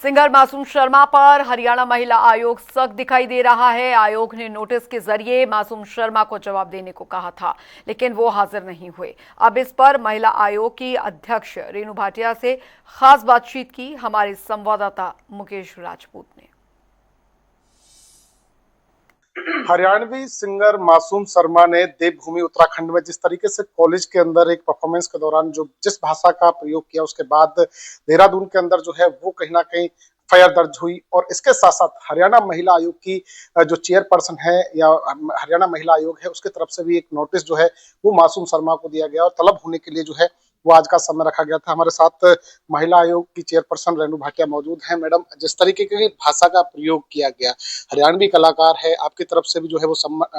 Singer Masoom Sharma पर हरियाणा महिला आयोग सख्त दिखाई दे रहा है। आयोग ने नोटिस के जरिए मासूम शर्मा को जवाब देने को कहा था, लेकिन वो हाजिर नहीं हुए। अब इस पर महिला आयोग की अध्यक्ष रेणु भाटिया से खास बातचीत की हमारे संवाददाता मुकेश राजपूत ने। हरियाणवी सिंगर मासूम शर्मा ने देवभूमि उत्तराखंड में जिस तरीके से कॉलेज के अंदर एक परफॉर्मेंस के दौरान जो जिस भाषा का प्रयोग किया, उसके बाद देहरादून के अंदर जो है वो कहीं ना कहीं एफआईआर दर्ज हुई। और इसके साथ साथ हरियाणा महिला आयोग की जो चेयरपर्सन है या हरियाणा महिला आयोग है, उसकी तरफ से भी एक नोटिस जो है वो मासूम शर्मा को दिया गया और तलब होने के लिए जो है वो आज का समय रखा गया था। हमारे साथ महिला आयोग की चेयरपर्सन रेणु भाटिया मौजूद हैं। मैडम, जिस तरीके की भाषा का प्रयोग किया गया, हरियाणवी कलाकार है, आपकी तरफ से भी जो है वो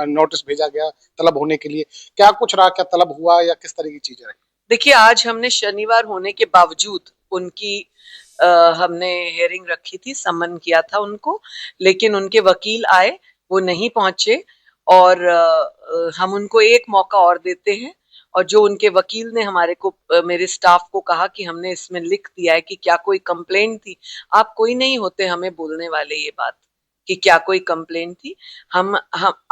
नोटिस भेजा गया तलब होने के लिए, क्या कुछ रहा, क्या तलब हुआ या किस तरह की चीजें रही? देखिए, आज हमने शनिवार होने के बावजूद उनकी हमने हियरिंग रखी थी, सम्मन किया था उनको, लेकिन उनके वकील आए, वो नहीं पहुंचे और हम उनको एक मौका और देते हैं। और जो उनके वकील ने हमारे को मेरे स्टाफ को कहा कि हमने इसमें लिख दिया है कि क्या कोई कंप्लेंट थी। आप कोई नहीं होते हमें बोलने वाले ये बात कि क्या कोई कंप्लेंट थी। हम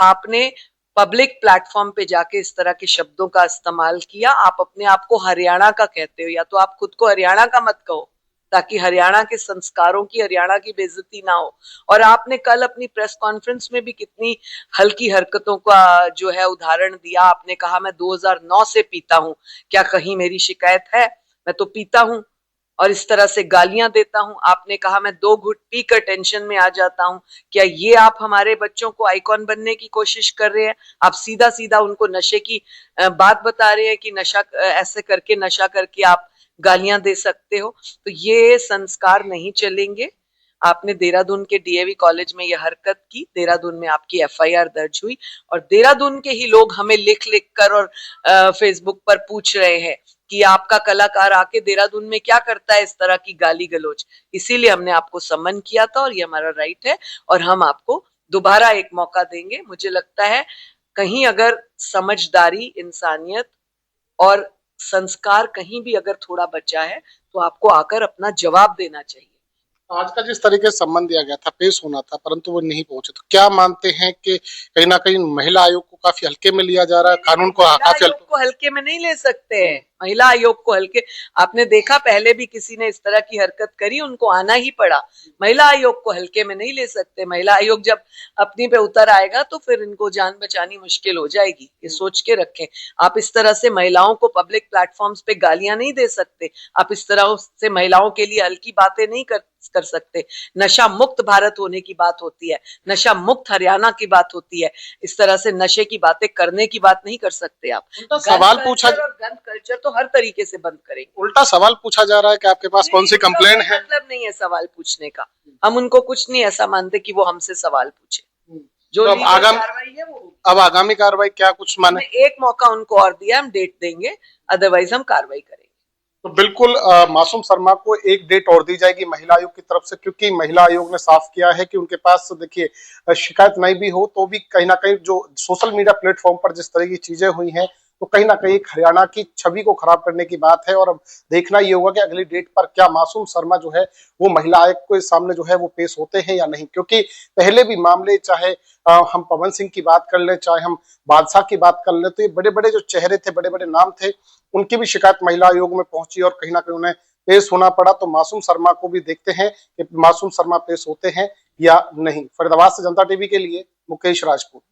आपने पब्लिक प्लेटफॉर्म पे जाके इस तरह के शब्दों का इस्तेमाल किया। आप अपने आप को हरियाणा का कहते हो, या तो आप खुद को हरियाणा का मत कहो ताकि हरियाणा के संस्कारों की, हरियाणा की बेइज्जती ना हो। और आपने कल अपनी प्रेस कॉन्फ्रेंस में भी कितनी हल्की हरकतों का जो है उदाहरण दिया। आपने कहा मैं 2009 से पीता हूं, क्या कहीं मेरी शिकायत है? मैं तो पीता हूं और इस तरह से गालियां देता हूं। आपने कहा मैं 2 घुट पीकर टेंशन में आ जाता हूं। क्या ये आप हमारे बच्चों को आइकॉन बनने की कोशिश कर रहे हैं? आप सीधा सीधा उनको नशे की बात बता रहे हैं कि नशा ऐसे करके, नशा करके आप गालियां दे सकते हो। तो ये संस्कार नहीं चलेंगे। आपने देहरादून के डीएवी कॉलेज में यह हरकत की, देहरादून में आपकी एफआईआर दर्ज हुई और देहरादून के ही लोग हमें लिख लिख कर और फेसबुक पर पूछ रहे हैं कि आपका कलाकार आके देहरादून में क्या करता है, इस तरह की गाली गलौज। इसीलिए हमने आपको सम्मन किया था और ये हमारा राइट है और हम आपको दोबारा एक मौका देंगे। मुझे लगता है कहीं अगर समझदारी, इंसानियत और संस्कार कहीं भी अगर थोड़ा बचा है तो आपको आकर अपना जवाब देना चाहिए। आज का जिस तरीके से सम्मान दिया गया था, पेश होना था, परंतु वो नहीं पहुंचे, तो क्या मानते हैं कि कहीं ना कहीं महिला आयोग को काफी हल्के में लिया जा रहा है, कानून को काफी हल्के में नहीं ले सकते हैं। महिला आयोग को हल्के, आपने देखा पहले भी किसी ने इस तरह की हरकत करी, उनको आना ही पड़ा। महिला आयोग को हल्के में नहीं ले सकते। महिला आयोग जब अपनी पे उतर आएगा तो फिर इनको जान बचानी मुश्किल हो जाएगी, ये सोच के रखें। आप इस तरह से महिलाओं को पब्लिक प्लेटफॉर्म्स पे गालियां नहीं दे सकते। आप इस तरह से महिलाओं के लिए हल्की बातें नहीं कर सकते। नशा मुक्त भारत होने की बात होती है, नशा मुक्त हरियाणा की बात होती है। इस तरह से नशे की बातें करने की बात नहीं कर सकते आप। तो सवाल पूछा, और गन कल्चर तो हर तरीके से बंद करेंगे। उल्टा सवाल पूछा जा रहा है कि आपके पास कौन सी कंप्लेंट है? मतलब नहीं है सवाल पूछने का। हम उनको कुछ नहीं ऐसा मानते कि वो हमसे सवाल पूछे। जो तो कार्रवाई है वो, अब आगामी कार्रवाई क्या कुछ माने? एक मौका उनको और दिया, हम डेट देंगे, अदरवाइज हम कार्रवाई करेंगे। तो बिल्कुल मासूम शर्मा को एक डेट और दी जाएगी महिला आयोग की तरफ से, क्योंकि महिला आयोग ने साफ किया है कि उनके पास देखिए शिकायत नहीं भी हो तो भी कहीं ना कहीं जो सोशल मीडिया प्लेटफॉर्म पर जिस तरह की चीजें हुई हैं, तो कहीं ना कहीं हरियाणा की छवि को खराब करने की बात है। और अब देखना ये होगा कि अगली डेट पर क्या मासूम शर्मा जो है वो महिला आयोग के सामने जो है वो पेश होते हैं या नहीं। क्योंकि पहले भी मामले, चाहे हम पवन सिंह की बात कर ले, चाहे हम बादशाह की बात कर ले, तो ये बड़े बड़े जो चेहरे थे, बड़े बड़े नाम थे, उनकी भी शिकायत महिला आयोग में पहुंची और कहीं ना कहीं उन्हें पेश होना पड़ा। तो मासूम शर्मा को भी देखते हैं कि मासूम शर्मा पेश होते हैं या नहीं। फरीदाबाद से जनता टीवी के लिए मुकेश राजपूत।